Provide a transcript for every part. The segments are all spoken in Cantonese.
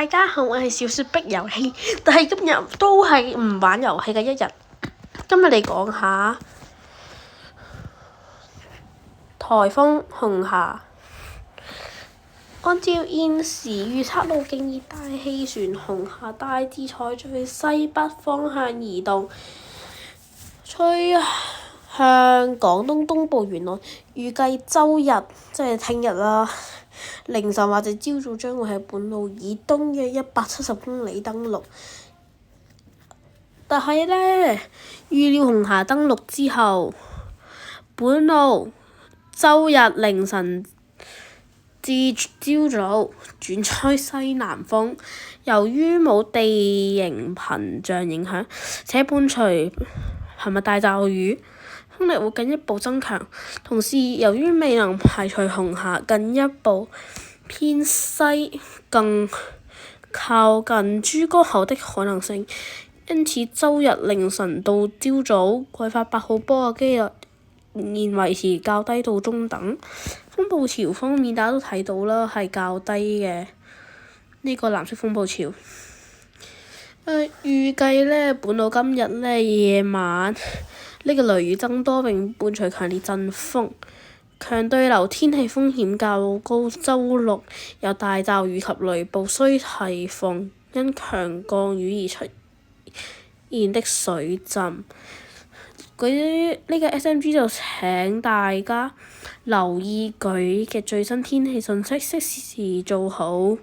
大家好，我係小雪碧遊戲，但係今日都係唔玩遊戲嘅一日。今日嚟講下颱風紅霞。按照現時預測路徑，熱帶氣旋紅霞大致採取西北方向移動，吹向廣東東部沿岸。預計週日即係聽日啦，凌晨或者朝早將會喺本島以東約170公里登陸。但係呢，預料紅霞登陸之後，本島週日凌晨至朝早轉吹西南風，由於冇地形屏障影響，且伴隨頻密大驟雨，風力會進一步增強。同時，由於未能排除紅霞進一步偏西更靠近珠江口的可能性，因此週日凌晨到朝早改發8號波嘅機率仍然維持較低到中等。風暴潮方面，大家都睇到啦，係較低嘅呢個藍色風暴潮。預計呢，本島今日呢夜晚呢個雷雨增多並伴隨強烈陣風，強對流天氣風險較高。週六有大驟雨及雷暴，需提防因強降雨而出現的水浸。呢個 SMG 就請大家留意佢嘅最新天氣信息，適時做好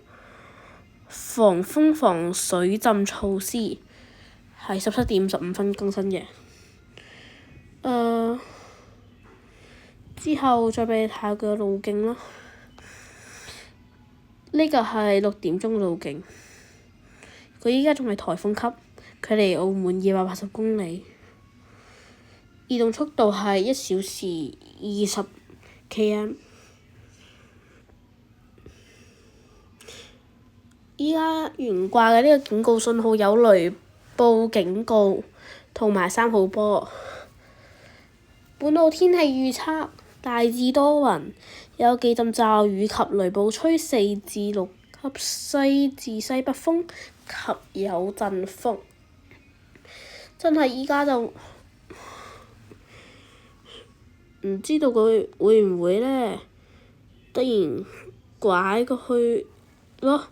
防風防水浸措施。係17點15分更新嘅。之後再俾你睇下佢嘅路徑咯。呢個係6點鐘路徑，佢依家仲係颱風級，距離澳門280公里，移動速度係1小時20 km。依家懸掛嘅呢個警告信號有雷暴警告同埋3號波。本島天氣預測大致多雲，有幾陣驟雨及雷暴，吹4至6級西至西北風及有陣風。真係依家就唔知道佢會唔會呢突然拐過去咯，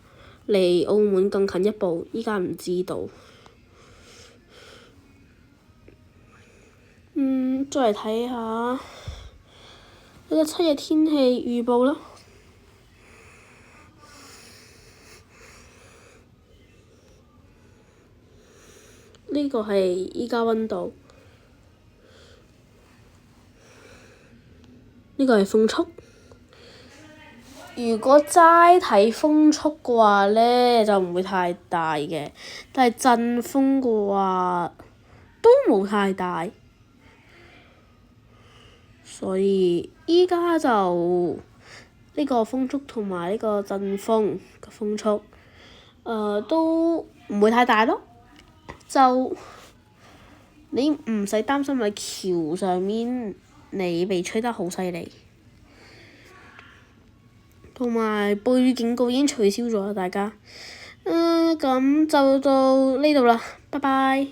離澳門更近一步，依家唔知道。再嚟睇下呢個7日天氣預報啦。呢個係依家溫度，呢個係風速。如果齋睇風速嘅話呢，就唔會太大嘅，但係陣風嘅話都冇太大，所以依家就呢個風速同埋呢個陣風嘅風速，都唔會太大咯。就你唔使擔心喺橋上面你被吹得好犀利，同埋暴雨警告已經取消咗啦，大家。咁就到呢度啦，拜拜。